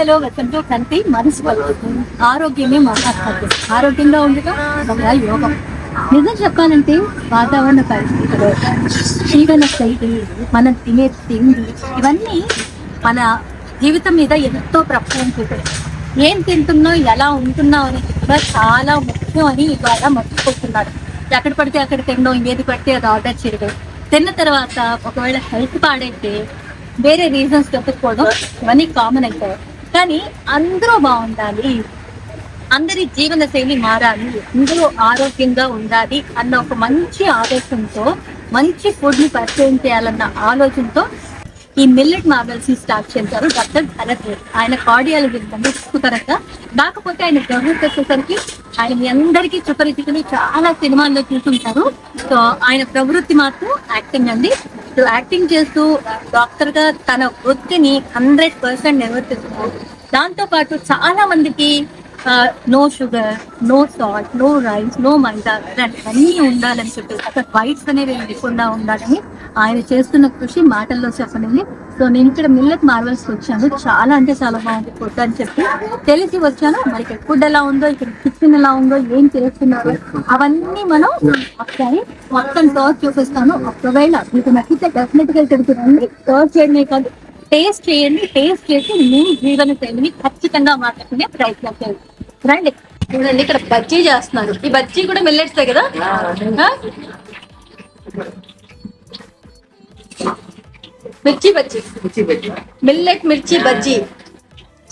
Hello welcome to కంటి మనసు ఆరోగ్యమే మహాభాగ్యం. ఆరోగ్యంగా ఉండగా ఒక యోగం. నిజం చెప్పాలంటే వాతావరణ పరిస్థితులు, జీవన శైలి, మనం తినే తిండి ఇవన్నీ మన జీవితం మీద ఎంతో ప్రభావం చూపాయి. ఏం తింటున్నావు, ఎలా ఉంటున్నావు అని కూడా చాలా ముఖ్యం అని ఇవాళ మర్చిపోతున్నారు. ఎక్కడ పడితే అక్కడ తినడం, ఏది పడితే అది ఆర్డర్ చేయడం. తిన్న తర్వాత ఒకవేళ హెల్త్ పాడైతే వేరే రీజన్స్ చెప్పుకోవడం ఇవన్నీ కామన్ అయిపోయాయి. కానీ అందరూ బాగుండాలి, అందరి జీవన శైలి మారాలి, అందరూ ఆరోగ్యంగా ఉండాలి అన్న ఒక మంచి ఆలోచనతో, మంచి ఫుడ్ ని పరిచయం చేయాలన్న ఆలోచనతో ఈ మిల్లెట్ మార్బల్స్ ని స్టార్ట్ చేశారు డాక్టర్ భరత్ రెడ్డి. ఆయన కార్డియాలజీ పరంగా, కాకపోతే ఆయన గవర్నమెంట్ వచ్చేసరికి ఆయన మీ అందరికీ సుపరిచితులు, చాలా సినిమాల్లో చూసుంటారు. సో ఆయన ప్రవృత్తి మాత్రం యాక్టింగ్ అండి. సో యాక్టింగ్ చేస్తూ డాక్టర్ గా తన వృత్తిని 100% నిర్వర్తిస్తున్నారు. దాంతో పాటు చాలా మందికి no sugar, no salt, no rice, no maida ఇలాంటివన్నీ ఉండాలని చెప్పి, అసలు వైట్స్ అనేవి లేకుండా ఉండాలని ఆయన చేస్తున్న కృషి మాటల్లో చెప్పనండి. సో నేను ఇక్కడ మిల్లెట్ మార్వల్స్ వచ్చాను. చాలా అంటే చాలా బాగుంది ఫుడ్ అని చెప్పి తెలిసి వచ్చాను. మరి ఇక్కడ ఫుడ్ ఎలా ఉందో, ఇక్కడ కిచెన్ ఎలా ఉందో, ఏం చేస్తున్నారు అవన్నీ మనం ఒకసారి మొత్తం టోర్ చూపిస్తాను. ఒకవేళ మీకు నచ్చితే డెఫినెట్ గా ఇక్కడికి రండి. టోర్ చేయడమే కాదు, టేస్ట్ చేయండి. టేస్ట్ చేసి మీ జీవన శైలిని ఖచ్చితంగా మార్చుకునే ప్రయత్నం చేయండి. రండి. చూడండి, ఇక్కడ బజ్జీ చేస్తున్నారు. ఈ బజ్జీ కూడా మిల్లెట్స్ కదా? మిర్చి బజ్జీ, మిల్లెట్ మిర్చి బజ్జీ.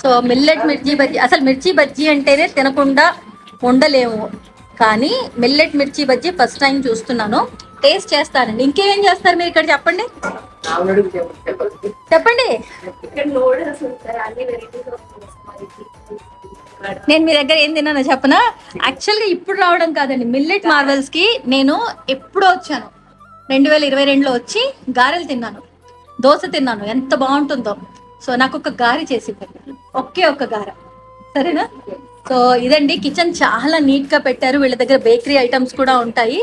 సో మిల్లెట్ మిర్చి బజ్జీ, అసలు మిర్చి బజ్జీ అంటేనే తినకుండా ఉండలేము. కానీ మిల్లెట్ మిర్చి బజ్జీ ఫస్ట్ టైం చూస్తున్నాను. టేస్ట్ చేస్తానండి. ఇంకేం చేస్తారు మీరు ఇక్కడ చెప్పండి? చెప్పండి. నేను మీ దగ్గర ఏం తిన్నానో చెప్పనా? యాక్చువల్గా ఇప్పుడు రావడం కాదండి, మిల్లెట్ మార్వెల్స్ కి నేను ఎప్పుడో వచ్చాను. 2022లో వచ్చి గారెలు తిన్నాను, దోశ తిన్నాను. ఎంత బాగుంటుందో. సో నాకు ఒక గారె చేసి ఒకే ఒక గారె, సరేనా? సో ఇదండి కిచెన్, చాలా నీట్ గా పెట్టారు. వీళ్ళ దగ్గర బేకరీ ఐటమ్స్ కూడా ఉంటాయి.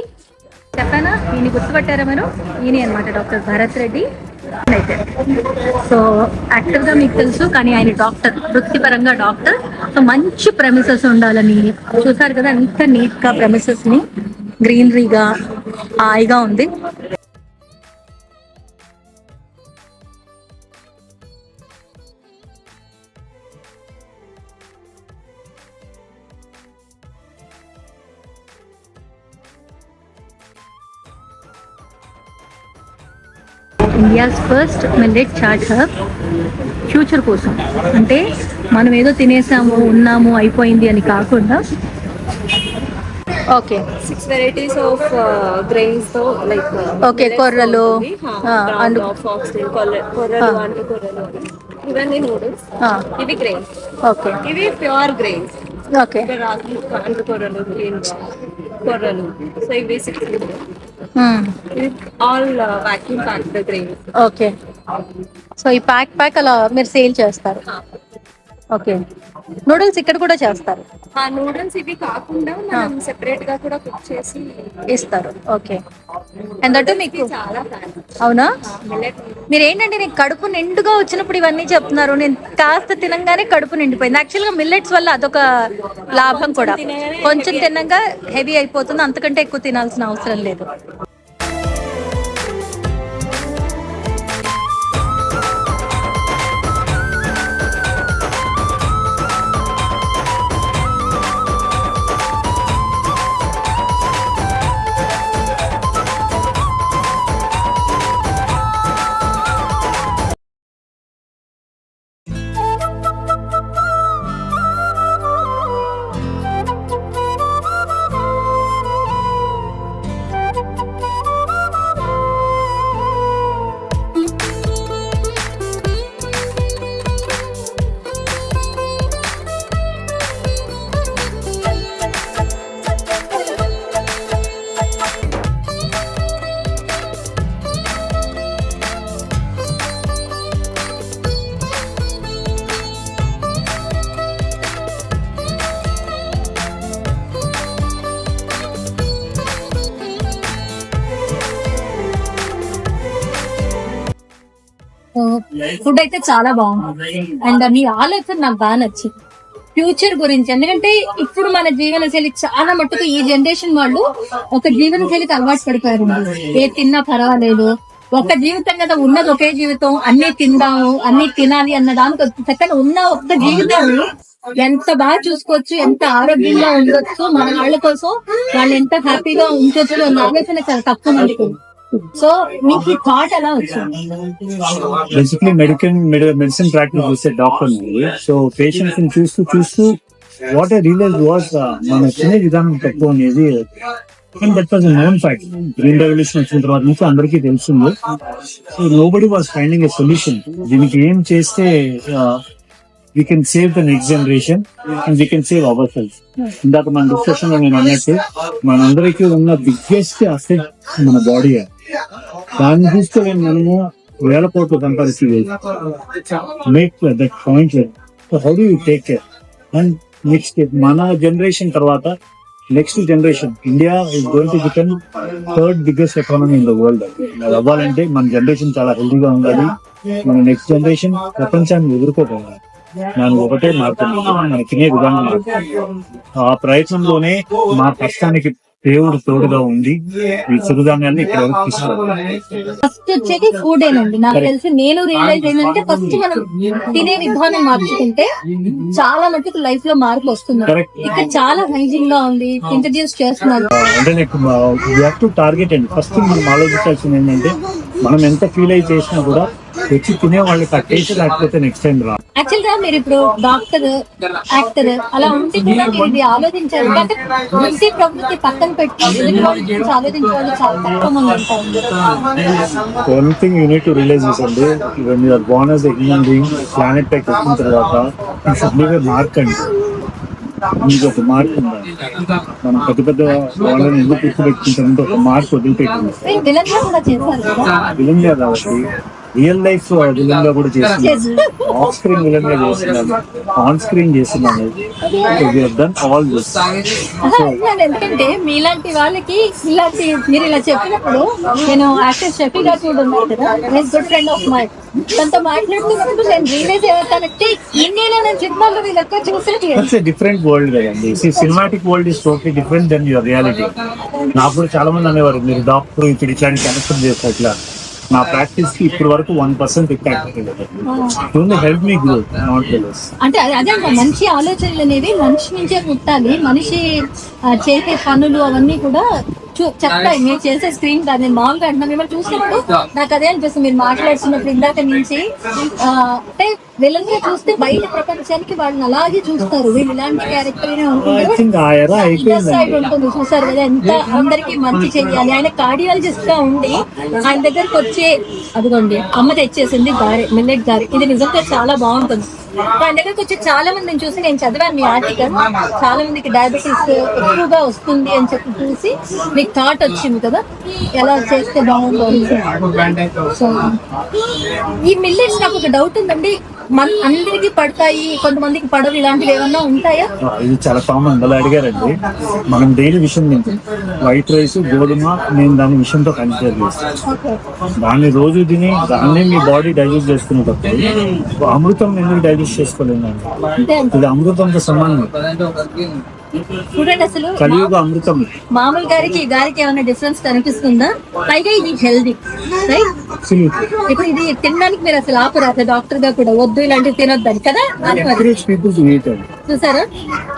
చెప్పానా? ఈయన గుర్తుపట్టారా మీరు? ఈయన అనమాట డాక్టర్ భరత్ రెడ్డి అయితే. సో యాక్టర్ గా మీకు తెలుసు, కానీ ఆయన డాక్టర్, వృత్తిపరంగా డాక్టర్. సో మంచి ప్రెమిసెస్ ఉండాలని చూసారు కదా, అంత నీట్ గా ప్రెమిసెస్ ని గ్రీనరీగా హాయిగా ఉంది. India's first millet chat hub. Future కోసం, అంటే మనం ఏదో తినేసాము, ఉన్నాము, అయిపోయింది అని కాకుండా. ఓకే, 6 varieties of grains తో లైక్ ఓకే, కొర్రలు, అండ్ ఫాక్స్టైల్ కొర్రలు, అంటు కొర్రలు, ఇవన్నీ నూడిల్స్. ఇవి గ్రెయిన్స్. ఓకే, ఇవి ప్యూర్ గ్రెయిన్స్. ఓకే, రాగి అంటు కొర్రలు, కొర్రలు. సో ఇవి 6 all vacuum packed grains. Okay, so ఈ ప్యాక్ అలా మీరు సేల్ చేస్తారు? ఓకే, నూడిల్స్ ఇక్కడ కూడా చేస్తారు? నూడిల్స్ ఇవి కాకుండా మనం సెపరేట్ గా కూడా కుక్ చేసి ఇస్తారు. ఓకే, అండ్ దట్ మీకు చాలా అవునా? మీరు ఏంటంటే నేను కడుపు నిండుగా వచ్చినప్పుడు ఇవన్నీ చెప్తున్నారు. నేను కాస్త తినంగానే కడుపు నిండిపోయింది. యాక్చువల్గా మిల్లెట్స్ వల్ల అదొక లాభం కూడా. కొంచెం తినంగా హెవీ అయిపోతుంది, అంతకంటే ఎక్కువ తినాల్సిన అవసరం లేదు. ఫుడ్ అయితే చాలా బాగుంది. అండ్ నీ ఆలోచన నాకు బాగా నచ్చింది ఫ్యూచర్ గురించి. ఎందుకంటే ఇప్పుడు మన జీవన శైలి చాలా మట్టుకు ఈ జనరేషన్ వాళ్ళు ఒక జీవన శైలికి అలవాటు పడిపోయారు. ఏ తిన్నా పర్వాలేదు, ఒక జీవితం కదా ఉన్నది, ఒకే జీవితం, అన్ని తిందాము, అన్ని తినాలి అన్న దానికి చక్కగా ఉన్న ఒక్క జీవితాన్ని ఎంత బాగా చూసుకోవచ్చు, ఎంత ఆరోగ్యంగా ఉండొచ్చు, మన వాళ్ళ కోసం వాళ్ళు ఎంత హ్యాపీగా ఉంచొచ్చు అన్న ఆలోచన చాలా తక్కువ మందికి. సో మీకు ఈ థాట్ ఎలా వచ్చింది? బేసిక్లీ మెడిసిన్ ప్రాక్టీస్ చేసే డాక్టర్. సో పేషెంట్స్ ని చూస్తూ వాట్ ఐ రియలైజ్ వాస్ మన తినే విధానం తక్కువ అనేది. And that was known fact. Green revolution వచ్చిన తర్వాత నుంచి అందరికీ తెలుస్తుంది. So nobody was finding a solution. దీనికి ఏం చేస్తే we can save the next generation and we can save ourselves. ఇందాక మన డిస్కషన్ లో నేను అన్నట్టు మనందరికీ ఉన్న బిగ్గెస్ట్ అసెట్ మన బాడీ. దాన్ని తీసుకొని మనము వేల కోట్లు సంపాదించి make that point. So how do you take care? And next మన జనరేషన్ తర్వాత next generation India is going to become third biggest economy in the world. అది అవ్వాలంటే మన జనరేషన్ చాలా హెల్దీగా ఉండాలి. మన నెక్స్ట్ జనరేషన్ ప్రపంచాన్ని ఎదుర్కోగలగాలి. దానికి ఒకటే మారుతుంది, మన తినే విధానం మారుతుంది. ఆ ప్రయత్నంలోనే మా కష్టానికి దేవుడు తోడుగా ఉంది. ఈ సిరుధాన్యాన్ని ఇక్కడ వరకు తీసుకురావాలి. ఫస్ట్ వచ్చేది ఫుడ్ ఏనండి. నాకు తెలిసి నేను రియలైజ్ ఏంటంటే ఫస్ట్ మనం తినే విధానం మార్చుకుంటే చాలా మటుకు లైఫ్ లో మార్పు వస్తుంది. ఇక్కడ చాలా హైజీన్ గా ఉంది, ఇంట్రడ్యూస్ చేస్తున్నారు. అంటే నాకు టార్గెట్ అండి. ఫస్ట్ మనం ఆలోచించాల్సింది ఏంటంటే మనం ఎంత ఫీల్ అయి చేసినా కూడా వచ్చి తినే వాళ్ళకి ఆ టేస్ట్ లేకపోతే నెక్స్ట్ టైం రా. యాక్చువల్ గా మీరు ఇప్పుడు డాక్టర్, యాక్టర్ అలా ఉంటే కూడా మీరు ఇది ఆలోచించారు. అంటే వృత్తి ప్రవృత్తి పక్కన పెట్టి ఎదుటి వాళ్ళ గురించి ఆలోచించే వాళ్ళు చాలా తక్కువ మంది ఉంటారు. One thing you need to realise this అండి, when you are born as a human being, planet పైకి వచ్చిన తర్వాత you should leave a mark అండి. మీకు ఒక మార్క్ ఉండాలి. మనం పెద్ద పెద్ద వాళ్ళని ఎందుకు గుర్తుపెట్టుకుంటారంటే ఒక మార్క్ వదిలిపెట్టింది. విలన్గా కూడా చేశారు కదా. విలన్ గా కాబట్టి రియల్ లైఫ్ విలన్ గా కూడా చేస్తున్నాను, ఆఫ్ స్క్రీన్ విలన్ గా చేస్తున్నాను, ఆన్ స్క్రీన్ చేస్తున్నాను. All this. ఎందుకంటే మీలాంటి వాళ్ళకి ఇలాంటి మీరు ఇలా చెప్పినప్పుడు నేను యాక్టర్ షఫీ గారు కూడా ఉన్నారు కదా, గుడ్ ఫ్రెండ్ ఆఫ్ మై, తనతో మాట్లాడుతున్నప్పుడు నేను రియలైజ్ అవుతానంటే ఇండియాలో నేను సినిమాల్లో వీళ్ళతో చూసేది డిఫరెంట్ వరల్డ్ కదండి. Cinematic world is totally different then your reality. నాకు కూడా చాలా మంది అనేవారు మీరు డాక్టర్ ఇప్పుడు ఇట్లాంటి కనెక్షన్ చేస్తారు. ఇట్లా నా ప్రాక్టీస్ కి ఇప్పుడు వరకు 1% help me grow, not less. అంటే అదే మంచి ఆలోచనలు అనేవి మనిషి నుంచే పుట్టాలి. మనిషి చేసే పనులు అవన్నీ కూడా చెప్తాయి. మీరు చేసే స్క్రీన్ దాన్ని మామూలుగా అంటున్నాను. మిమ్మల్ని చూసినప్పుడు నాకు అదే అనిపిస్తుంది. మీరు మాట్లాడుతున్నప్పుడు ఇందాక నుంచి అంటే విలన్ గా చూస్తే బయట ప్రపంచానికి వాళ్ళని అలాగే చూస్తారు. వీళ్ళు ఇలాంటి క్యారెక్టర్ ఉంటుంది చూసారు కదా. ఎంత అందరికి మంచి చెయ్యాలి. ఆయన కార్డియాలజిస్ట్ గా ఉండి ఆయన దగ్గరకు వచ్చే అదిగోండి అమ్మ తెచ్చేసింది గారె, మిల్లెట్ గారె. ఇది నిజంగా చాలా బాగుంటుంది. ఆయన దగ్గరకు వచ్చి చాలా మంది నేను చూసి, నేను చదివాను మీ ఆర్టికల్, చాలా మందికి డయాబెటీస్ ఎక్కువగా వస్తుంది అని చెప్పి చూసి మీకు థాట్ వచ్చింది కదా ఎలా చేస్తే బాగుంటుంది. సో ఈ మిల్లెట్స్ నాకు ఒక డౌట్ ఉందండి, అందరికి పడతాయి, కొంతమందికి పడవు, ఇలాంటివి ఏమన్నా ఉంటాయా? ఇది చాలా కామన్. అలా అడిగారండి. మనం డైలీ విషయం తింటాం, వైట్ రైస్, గోధుమ. నేను దాని విషయంతో కన్సిడర్ చేస్తాను. దాన్ని రోజు తిని దాన్ని మీ బాడీ డైజెస్ట్ చేసుకునేటప్పుడు అమృతం ఎందుకు డైజెస్ట్ చేసుకోలేదండి? ఇది అమృతంతో సమానం. చూడండి అసలు కలియుగ అమృతం. మామూలు గారికి ఈ గారికి ఏమైనా డిఫరెన్స్ కనిపిస్తుందా? పైగా ఇది హెల్దీ రైట్. ఇప్పుడు ఇది తినడానికి మీరు అసలు ఆపరాదు డాక్టర్ గా కూడా, వద్దు ఇలాంటివి తినొద్దని కదా. చూసారా?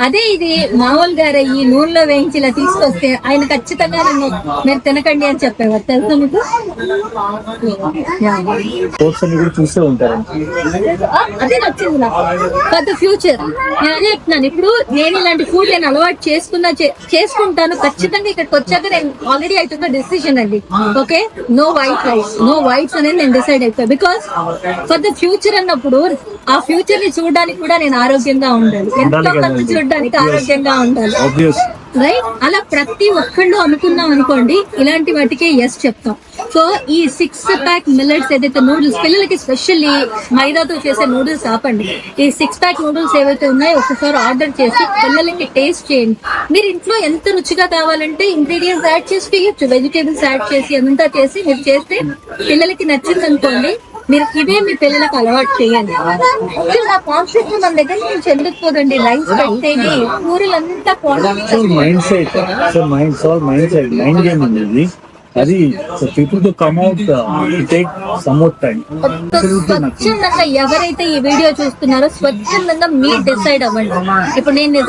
అదే ఇది మామూలు గారు ఈ నూనెలో వేయించి ఇలా తీసుకొస్తే ఆయన ఖచ్చితంగా మీరు తినకండి అని చెప్పేవారు, తెలుసా మీకు? చూసే ఉంటారు. అదే నచ్చింది నాకు ఫర్ ద ఫ్యూచర్. నేను అదే చెప్తున్నాను. ఇప్పుడు నేను ఇలాంటి ఫుడ్ నేను అలవాటు చేసుకుంటాను ఖచ్చితంగా. ఇక్కడికి వచ్చాక నేను ఆల్రెడీ అవుతున్న డెసిషన్ అండి. Okay, no white rice, no whites అనేది నేను డిసైడ్ అయిపోయా. బికాస్ ఫర్ ద ఫ్యూచర్ అన్నప్పుడు ఆ ఫ్యూచర్ ని చూడడానికి కూడా నేను ఆరోగ్యంగా ఉండాలి, ఎంతో మంది చూడడానికి ఆరోగ్యంగా ఉండాలి రైట్. అలా ప్రతి ఒక్కళ్ళు అనుకున్నాం అనుకోండి, ఇలాంటి వాటికి ఎస్ చెప్తాం. సో ఈ 6 pack మిల్లెట్స్ ఏదైతే నూడిల్స్, పిల్లలకి స్పెషల్లీ మైదాతో చేసే నూడిల్స్ ఆపండి. ఈ 6 pack నూడిల్స్ ఏవైతే ఉన్నాయో ఒకసారి ఆర్డర్ చేసి పిల్లలకి టేస్ట్ చేయండి. మీరు ఇంట్లో ఎంత రుచిగా కావాలంటే ఇంగ్రీడియంట్స్ యాడ్ చేసి చేయొచ్చు, వెజిటేబుల్స్ యాడ్ చేసి అంతా చేసి మీరు చేస్తే పిల్లలకి నచ్చింది అనుకోండి, మీరు ఇవే మీ పిల్లలకు అలవాటు చేయండి. నా కాన్సెప్ట్ మన దగ్గర నుంచి ఎందుకు పోదండి, రైస్ పెట్టేది కూరలంతా మైండ్ సెట్, మైండ్ గేమ్ అనేది అది. People to come out take some more time. స్వచ్ఛందంగా ఎవరైతే ఈ వీడియో చూస్తున్నారో స్వచ్ఛందంగా మీరు డిసైడ్ అవ్వండి. ఇప్పుడు నేను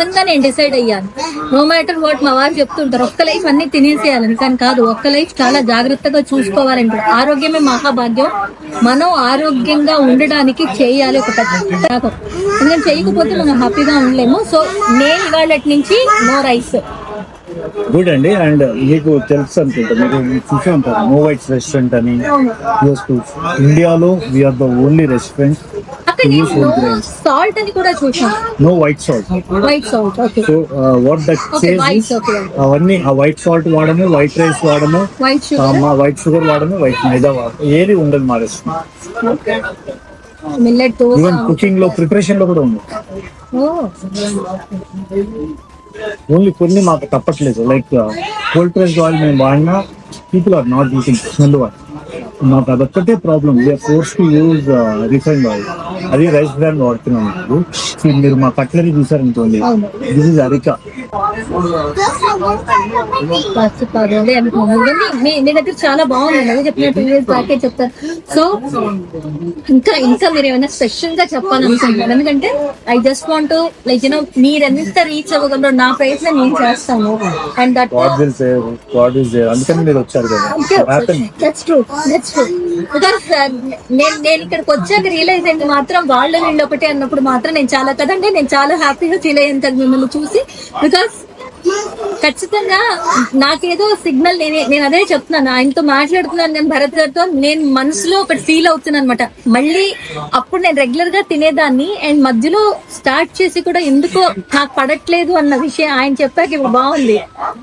డిసైడ్ అయ్యాను. నో మ్యాటర్ వాట్ మా వారు చెప్తుంటారు, ఒక్క లైఫ్ అన్ని తినేసేయాలని. కానీ కాదు, ఒక్క లైఫ్ చాలా జాగ్రత్తగా చూసుకోవాలంటారు. ఆరోగ్యమే మహాభాగ్యం. మనం ఆరోగ్యంగా ఉండడానికి చేయాలి ఒక పెద్ద త్యాగం. ఎందుకంటే చేయకపోతే మనం హ్యాపీగా ఉండలేము. సో నేను ఇవాళ నుంచి నో రైస్. గుడ్ అండి. అండ్ మీకు తెలుసు అనుకుంటా, మీరు చూసే ఉంటారు నో వైట్స్ రెస్టారెంట్ అని. ఇండియాలో వీఆర్ ద ఓన్లీ రెస్టారెంట్ అక్కడ సాల్ట్ అని కూడా చూసాను, no white salt. White salt. Okay. So what that says, అవన్నీ ఆ వైట్ సాల్ట్ వాడము, వైట్ రైస్ వాడము, వైట్ షుగర్, వైట్ షుగర్ వాడము, వైట్ మైదా వాడము, ఏది ఉండదు మా restaurant. Millet dosa, even cooking లో ప్రిపరేషన్ లో కూడా ఉంది. ఓన్లీ కొన్ని మాకు తప్పట్లేదు. లైక్ కోల్డ్ ప్రెస్డ్ ఆయిల్ మేము వాడినా people are not using smell oil. మాకు అదొక్కటే problem. We are force to use refined oil. అది రైస్ బ్రాండ్ వాడుతున్నాం. మీరు మా కట్లరీ చూసారనుకోండి, దిస్ ఇస్ అరికా. మీ దగ్గర చాలా బాగుంది, అదే చెప్పినట్టు చెప్తారు. సో ఇంకా మీరు ఏమైనా స్పెషల్ గా చెప్పాలనుకుంటున్నారు? ఎందుకంటే I just want like you know మీరెంత రీచ్ అవ్వగలరో నా ప్రయత్నం నేను చేస్తాను. అండ్ దట్ అందుకని మీరు వచ్చారు కదా. That's true. బికాస్ నేను ఇక్కడికి వచ్చాక రియలైజ్ అయింది మాత్రం వాళ్ళు వీళ్ళు ఒకటే అన్నప్పుడు మాత్రం నేను చాలా హ్యాపీగా ఫీల్ అయ్యాను కదా మిమ్మల్ని చూసి. బికాస్ ఖచ్చితంగా నాకేదో సిగ్నల్, నేను అదే చెప్తున్నాను, ఆయనతో మాట్లాడుతున్నాను నేను భరత్ గారితో, నేను మనసులో ఒకటి ఫీల్ అవుతున్నాను అనమాట. మళ్ళీ అప్పుడు నేను రెగ్యులర్ గా తినేదాన్ని అండ్ మధ్యలో స్టార్ట్ చేసి కూడా ఎందుకో నాకు పడట్లేదు అన్న విషయం ఆయన చెప్పాక ఇప్పుడు బాగుంది.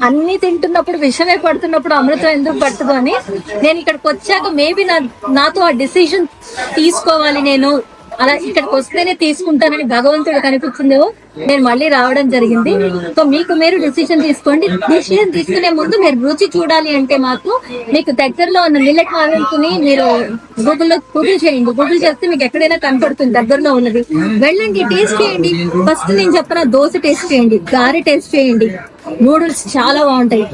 అన్ని తింటున్నప్పుడు విషమే పడుతున్నప్పుడు అమృతం ఎందుకు పట్టదు అని నేను ఇక్కడికి వచ్చాక మేబీ నాతో ఆ డిసిషన్ తీసుకోవాలి, నేను అలా ఇక్కడికి వస్తేనే తీసుకుంటానని భగవంతుడు కనిపించిందేమో నేను మళ్ళీ రావడం జరిగింది. సో మీకు మీరు డిసిషన్ తీసుకోండి. డిసిషన్ తీసుకునే ముందు మీరు రుచి చూడాలి అంటే మాకు మీకు దగ్గరలో ఉన్న మిల్లెట్ ఆవిల్ని మీరు గూగుల్ చేయండి. గూగుల్ చేస్తే మీకు ఎక్కడైనా కనపడుతుంది దగ్గరలో ఉన్నది. వెళ్ళండి, టేస్ట్ చేయండి. ఫస్ట్ నేను చెప్పిన దోశ టేస్ట్ చేయండి, గారె టేస్ట్ చేయండి, నూడిల్స్ చాలా బాగుంటాయి.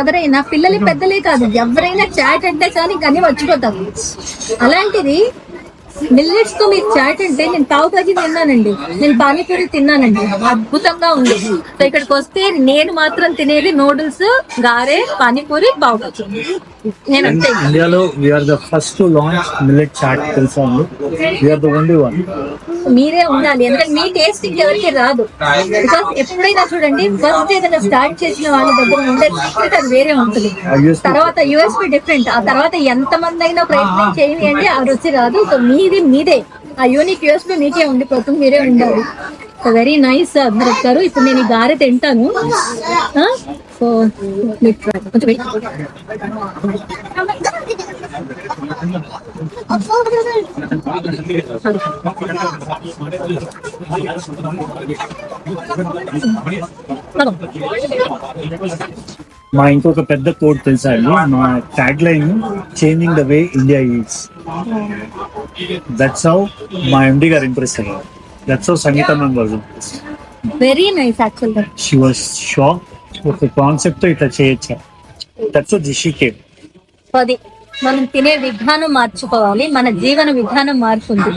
ఎవరైనా పిల్లలు పెద్దలే కాదు, ఎవరైనా చాట్ అంటే కానీ కానీ మర్చిపోతారు. అలాంటిది మిల్లెట్స్ తో మీరు చాట్ అంటే నేను పావు భాజీ తిన్నానండి, నేను పానీపూరి తిన్నానండి, అద్భుతంగా ఉంది. సో ఇక్కడికి వస్తే నేను మాత్రం తినేది నూడిల్స్, గారె, పానీపూరి, పావు భాజీ. నేను అంతే. ఇండియాలో we are the first to launch millet chaat. తెలుసా? We're the only one. మీరే ఉండాలి, ఎందుకంటే మీ టేస్ట్ ఇంకెవరికి రాదు. బికాస్ ఎప్పుడైనా చూడండి, ఫస్ట్ ఏదైనా స్టార్ట్ చేసిన వాళ్ళ దగ్గర ఉండే సీక్రెట్ అది వేరే ఉంటుంది. తర్వాత యూఎస్పీ డిఫరెంట్. ఆ తర్వాత ఎంత మంది అయినా ప్రయత్నం చేయండి, ఆ రుచి రాదు. సో మీదే ఆ యూనిక్ యూఎస్పీ మీకే ఉండిపోతుంది, మీరే ఉండాలి. వెరీ నైస్ భరత్ గారు. ఇప్పుడు నేను ఈ గారె తింటాను. సో కొంచెం మా ఇంకొక పెద్ద కోడ్ తెలుసా అండి? మా tag line changing the way India eats. That's how మా ఎండి గారు ఇంప్రెస్ అయ్యారు. That's how Sangeetha ma'am was impress. Very nice. యాక్చువల్గా షీ వాజ్ షాక్. ఒక కాన్సెప్ట్ తో ఇట్లా చేయొచ్చా? That's how this came. అది మనం తినే విధానం మార్చుకోవాలి, మన జీవన విధానం మారుతుంది.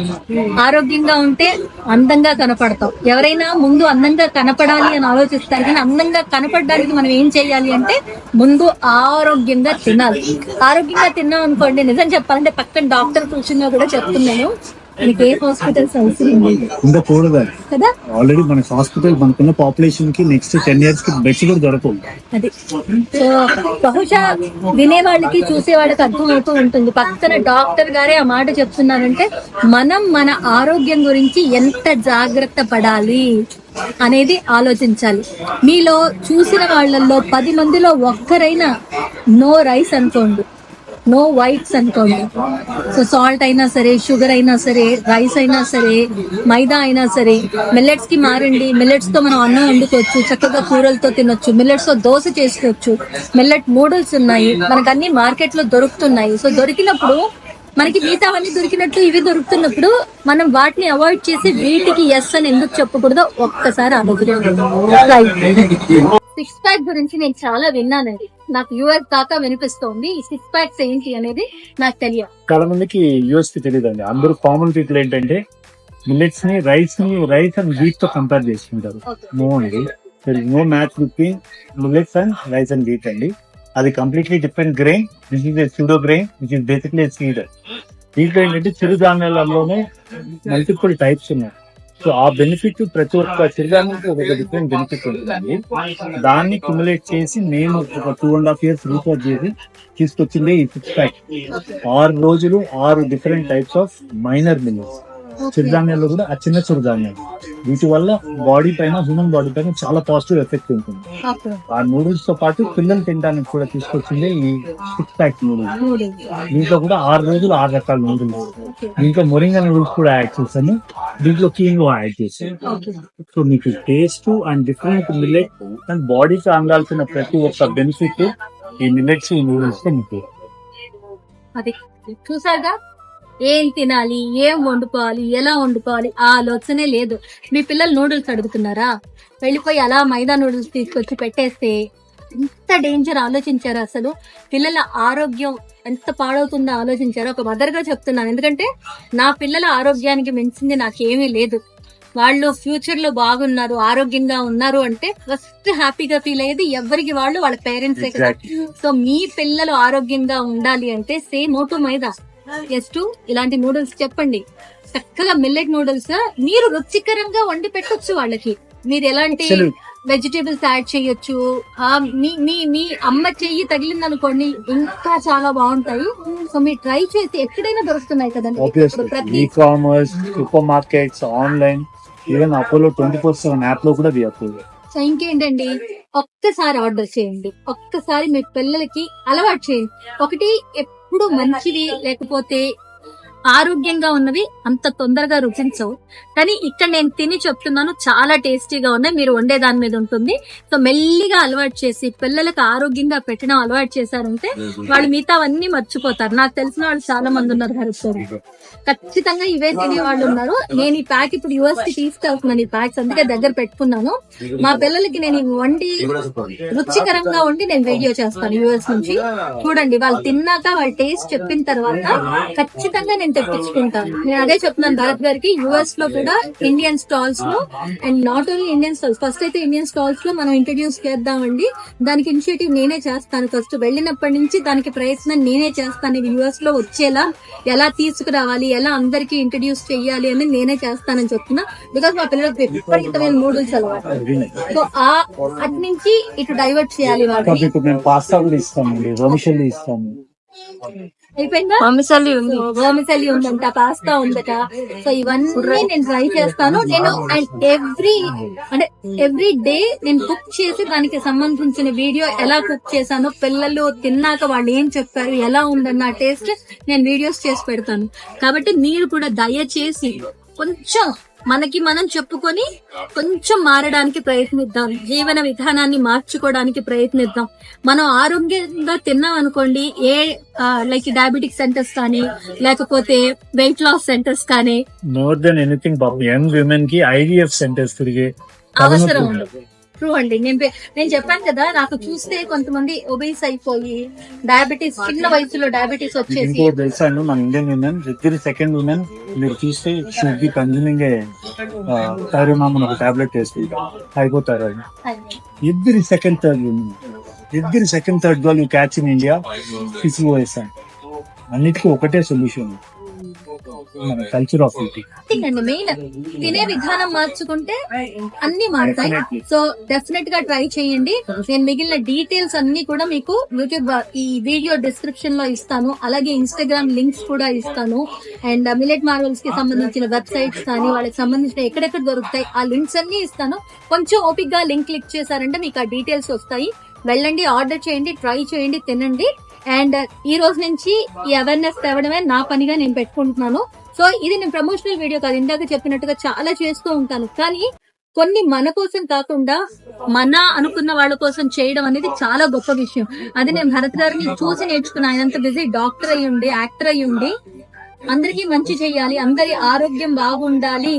ఆరోగ్యంగా ఉంటే అందంగా కనపడతాం. ఎవరైనా ముందు అందంగా కనపడాలి అని ఆలోచిస్తారు, కానీ అందంగా కనపడడానికి మనం ఏం చేయాలి అంటే ముందు ఆరోగ్యంగా తినాలి. ఆరోగ్యంగా తిన్నాం అనుకోండి, నిజం చెప్పాలంటే పక్కన డాక్టర్ కూర్చున్నా కూడా చెప్తున్నాను, మనకి ఏ హాస్పిటల్స్ అవసరం ఉండకూడదు కదా. ఆల్రెడీ మన హాస్పిటల్ మనకున్న పాపులేషన్ కి నెక్స్ట్ 10 years కి బెడ్స్ కూడా దొరకవు. అది సో బహుశా వినే వాళ్ళకి చూసే వాళ్ళకి అర్థమవుతూ ఉంటుంది. పక్కన డాక్టర్ గారే ఆ మాట చెప్తున్నారంటే మనం మన ఆరోగ్యం గురించి ఎంత జాగ్రత్త పడాలి అనేది ఆలోచించాలి. మీలో చూసిన వాళ్ళల్లో 10 మందిలో ఒక్కరైనా నో రైస్ అనుకోండి, నో వైట్స్ అనుకోండి. సో సాల్ట్ అయినా సరే, షుగర్ అయినా సరే, రైస్ అయినా సరే, మైదా అయినా సరే, మిల్లెట్స్ కి మారండి. మిల్లెట్స్ తో మనం అన్నం వండుకోవచ్చు, చక్కగా కూరలతో తినొచ్చు. మిల్లెట్స్ తో దోశ చేసుకోవచ్చు. మిల్లెట్ నూడిల్స్ ఉన్నాయి, మనకు అన్ని మార్కెట్ లో దొరుకుతున్నాయి. సో దొరికినప్పుడు మనకి మిగతావన్నీ దొరికినట్టు ఇవి దొరుకుతున్నప్పుడు మనం వాటిని అవాయిడ్ చేసి వీటికి ఎస్ అని ఎందుకు చెప్పకూడదో ఒక్కసారి ఆలోచించండి. 6 ప్యాక్ గురించి నేను చాలా విన్నానండి, నాకు యూఎస్ దాకా వినిపిస్తోంది. ఈ 6 ప్యాక్స్ ఏంటి అనేది నాకు తెలియదు. చాలా మందికి యూఎస్ కి తెలియదు అండి. అందరూ కామన్ పీపుల్ ఏంటంటే మిల్లెట్స్ ని రైస్ అండ్ వీట్ తో కంపేర్ చేసుకుంటారు. నో అండి, no match between millets and rice and wheat అండి. అది completely different grain. This is pseudo grain which is basically seed. దీంట్లో ఏంటంటే చిరుధాన్యాలలోనే మల్టిపుల్ టైప్స్ ఉన్నాయి. సో ఆ బెనిఫిట్ ప్రతి ఒక్క చిరుధాన్యానికి ఒక డిఫరెంట్ బెనిఫిట్ ఉంటుంది. దాన్ని క్యుములేట్ చేసి నేను ఒక 2.5 years రీసెర్చ్ చేసి తీసుకొచ్చింది ఈ 6 ప్యాక్. 6 రోజులు 6 different types of minor millets. చిరుధాన్యాల్లో కూడా ఆ చిన్న చిరుధాన్యాలు, వీటి వల్ల బాడీ పైన, హ్యూమన్ బాడీ పైన చాలా పాజిటివ్ ఎఫెక్ట్ ఉంటుంది. ఆ నూడిల్స్ తో పాటు పిల్లలు తినడానికి కూడా తీసుకొచ్చింది ఈ 6 ప్యాక్ నూడిల్స్. దీంట్లో కూడా 6 రోజులు 6 రకాల నూడిల్స్. దీంట్లో మొరింగా నూడిల్స్ కూడా యాడ్ చేశాను. దీంట్లో కీంగో యాడ్ చేశాను. సో మీకు taste and different millet and బాడీకి అందాల్సిన ప్రతి ఒక్క బెనిఫిట్ ఈ మిల్లెట్స్, ఈ నూడిల్స్ తో మీకు. అది చూసాగా, ఏం తినాలి, ఏం వండుకోవాలి, ఎలా వండుకోవాలి ఆ ఆలోచనే లేదు. మీ పిల్లలు నూడిల్స్ అడుగుతున్నారా, వెళ్ళిపోయి అలా మైదా నూడిల్స్ తీసుకొచ్చి పెట్టేస్తే ఎంత డేంజర్ ఆలోచించారు. అసలు పిల్లల ఆరోగ్యం ఎంత పాడవుతుందో ఆలోచించారు. ఒక మదర్ గా చెప్తున్నాను, ఎందుకంటే నా పిల్లల ఆరోగ్యానికి మించింది నాకేమీ లేదు. వాళ్ళు ఫ్యూచర్ లో బాగున్నారు, ఆరోగ్యంగా ఉన్నారు అంటే ఫస్ట్ హ్యాపీగా ఫీల్ అయ్యేది ఎవరికి వాళ్ళు, వాళ్ళ పేరెంట్సే కదా. సో మీ పిల్లలు ఆరోగ్యంగా ఉండాలి అంటే say no to maida, yes to ఇలాంటి నూడిల్స్ చెప్పండి. చక్కగా మిల్లెట్ నూడిల్స్ మీరు రుచికరంగా వండి పెట్టొచ్చు వాళ్ళకి. మీరు ఎలాంటి వెజిటేబుల్స్ యాడ్ చేయొచ్చు. మీ అమ్మ చెయ్యి తగిలింది అనుకోండి, ఇంకా చాలా బాగుంటాయి. సో మీరు ట్రై చేసి, ఎక్కడైనా దొరుకుతున్నాయి కదండి, e commerce, super markets, online, even Apollo 24/7 app లో కూడా సో ఇంకేంటండి, ఒక్కసారి ఆర్డర్ చేయండి, ఒక్కసారి మీ పిల్లలకి అలవాటు చేయండి. ఒకటి, ఎప్పుడు మంచివి లేకపోతే ఆరోగ్యంగా ఉన్నవి అంత తొందరగా రుచించవు, కానీ ఇక్కడ నేను తిని చెప్తున్నాను చాలా టేస్టీగా ఉన్నాయి. మీరు వండే దాని మీద ఉంటుంది. సో మెల్లిగా అలవాటు చేసి పిల్లలకు ఆరోగ్యంగా పెట్టడం అలవాటు చేశారంటే వాళ్ళు మిగతావన్నీ మర్చిపోతారు. నాకు తెలిసిన వాళ్ళు చాలా మంది ఉన్నారు హరిస్తారు, ఖచ్చితంగా ఇవే తినే వాళ్ళు ఉన్నారు. నేను ఈ ప్యాక్ ఇప్పుడు యూఎస్ కి తీసుకెళ్తున్నాను, ఈ ప్యాక్స్ అందుకే దగ్గర పెట్టుకున్నాను. మా పిల్లలకి నేను వండి రుచికరంగా వండి నేను వీడియో చేస్తాను యూఎస్ నుంచి. చూడండి, వాళ్ళు తిన్నాక వాళ్ళ టేస్ట్ చెప్పిన తర్వాత ఖచ్చితంగా నేను తెప్పించుకుంటాను. నేను అదే చెప్తున్నాను భరత్ గారికి, యూఎస్ లో కూడా ఇండియన్ స్టాల్స్ లో, and not only Indian stalls, first అయితే ఇండియన్ స్టాల్స్ లో మనం ఇంట్రడ్యూస్ చేద్దామండి. దానికి ఇనిషియేటివ్ నేనే చేస్తాను. ఫస్ట్ వెళ్ళినప్పటి నుంచి దానికి ప్రయత్నం నేనే చేస్తాను. ఇది యూఎస్ లో వచ్చేలా ఎలా తీసుకురావాలి, ఎలా అందరికి ఇంట్రడ్యూస్ చెయ్యాలి అని నేనే చేస్తానని చెప్తున్నా. బికాస్ మా పిల్లలకు విపరీతమైన నూడిల్స్ అలవాటు. సో అటు నుంచి ఇటు డైవర్ట్ చేయాలి వాటిని. పాస్తా కూడా ఇస్తామండి, రోమిషెల్లి ఇస్తాము. అయిపోయిందా? వర్మిసెల్లి ఉందంట, పాస్తా ఉందట. సో ఇవన్నీ నేను ట్రై చేస్తాను. నేను అండ్ ఎవ్రీ డే నేను కుక్ చేసి దానికి సంబంధించిన వీడియో ఎలా కుక్ చేశాను, పిల్లలు తిన్నాక వాళ్ళు ఏం చెప్పారు, ఎలా ఉందన్న టేస్ట్ నేను వీడియోస్ చేసి పెడతాను. కాబట్టి మీరు కూడా దయచేసి కొంచెం మనకి మనం చెప్పుకొని కొంచెం మారడానికి ప్రయత్నిద్దాం, జీవన విధానాన్ని మార్చుకోవడానికి ప్రయత్నిద్దాం. మనం ఆరోగ్యంగా తిన్నాం అనుకోండి, లైక్ డయాబెటిక్ సెంటర్స్ కానీ లేకపోతే వెయిట్ లాస్ సెంటర్స్ కానీ, more than anything young women కి ఐవీఎఫ్ సెంటర్స్ తిరిగే అవసరం ఉండదు. ట్రూ అండి, నేను చెప్పాను కదా, నాకు చూస్తే కొంతమంది ఒబేస్ అయిపోయి డయాబెటీస్, చిన్న వయసులో డయాబెటీస్ వచ్చేసి. మన Indian women every second women మీరు చూస్తే షుడ్ బి కన్జ్యూమింగ్ థైరోనామ్ ఒక టాబ్లెట్ వేసుకుంటాం, అయిపోతారు. Every second third girl you catch in India PCOS. అన్నిటికీ ఒకటే సొల్యూషన్, మన కల్చర్ ఆఫ్ ఈటింగ్. మెయిన్ తినే విధానం మార్చుకుంటే అన్ని మారుతాయి. సో డెఫినెట్ గా ట్రై చేయండి. నేను మిగిలిన డీటెయిల్స్ అన్ని కూడా మీకు యూట్యూబ్ ఈ వీడియో డిస్క్రిప్షన్ లో ఇస్తాను, అలాగే ఇన్స్టాగ్రామ్ లింక్స్ కూడా ఇస్తాను. అండ్ మిల్లెట్ మార్వెల్స్ కి సంబంధించిన వెబ్సైట్స్ కానీ వాళ్ళకి సంబంధించిన ఎక్కడెక్కడ దొరుకుతాయి ఆ లింక్స్ అన్ని ఇస్తాను. కొంచెం ఓపిక్ గా లింక్ క్లిక్ చేశారంటే మీకు ఆ డీటెయిల్స్ వస్తాయి. వెళ్ళండి, ఆర్డర్ చేయండి, ట్రై చేయండి, తినండి. అండ్ ఈ రోజు నుంచి ఈ అవేర్నెస్ తేవడమే నా పనిగా నేను పెట్టుకుంటున్నాను. సో ఇది నేను ప్రమోషనల్ వీడియో కాదు, ఇందాక చెప్పినట్టుగా చాలా చేస్తూ ఉంటాను, కానీ కొన్ని మన కోసం కాకుండా మన అనుకున్న వాళ్ళ కోసం చేయడం అనేది చాలా గొప్ప విషయం. అది నేను భరత్ గారిని చూసి నేర్చుకున్నా. ఆయనంత బిజీ డాక్టర్ అయ్యి ఉండి, యాక్టర్ అయ్యి ఉండి అందరికీ మంచి చెయ్యాలి, అందరి ఆరోగ్యం బాగుండాలి.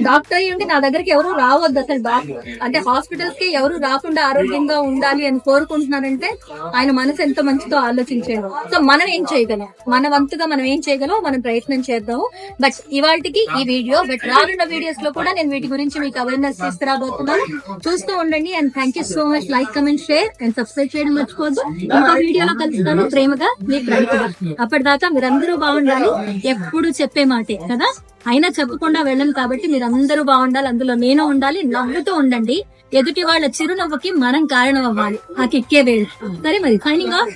డాక్టర్ అయ్యి ఉంటే నా దగ్గరికి ఎవరు రావద్దు అసలు. అంటే హాస్పిటల్స్ కి ఎవరు రాకుండా ఆరోగ్యంగా ఉండాలి అని కోరుకుంటున్నారంటే ఆయన మనసు ఎంత మంచిదో ఆలోచించాడు. సో మనం ఏం చేయగలం, మన వంతుగా మనం ఏం చేయగలం మనం ప్రయత్నం చేద్దాము. బట్ ఇవాళకి ఈ వీడియో, బట్ రానున్న వీడియోస్ లో కూడా నేను వీటి గురించి మీకు అవేర్నెస్ తీసుకురాబోతున్నాను. చూస్తూ ఉండండి. And thank you so much. Like, comment, share and subscribe చేయడం మర్చిపోవద్దు. ఇంకో వీడియోలో కలుస్తాను. ప్రేమగా మీ ప్రణితగా. అప్పటిదాకా మీరందరూ బాగుండాలి. ఎప్పుడు చెప్పే మాటే కదా, అయినా చెప్పకుండా వెళ్ళను కాబట్టి మీరందరూ బాగుండాలి, అందులో నేను ఉండాలి. నవ్వుతూ ఉండండి. ఎదుటి వాళ్ళ చిరునవ్వుకి మనం కారణం అవ్వాలి. ఆ కిక్కే వేరు. సరే మరి, సైనింగ్ ఆఫ్.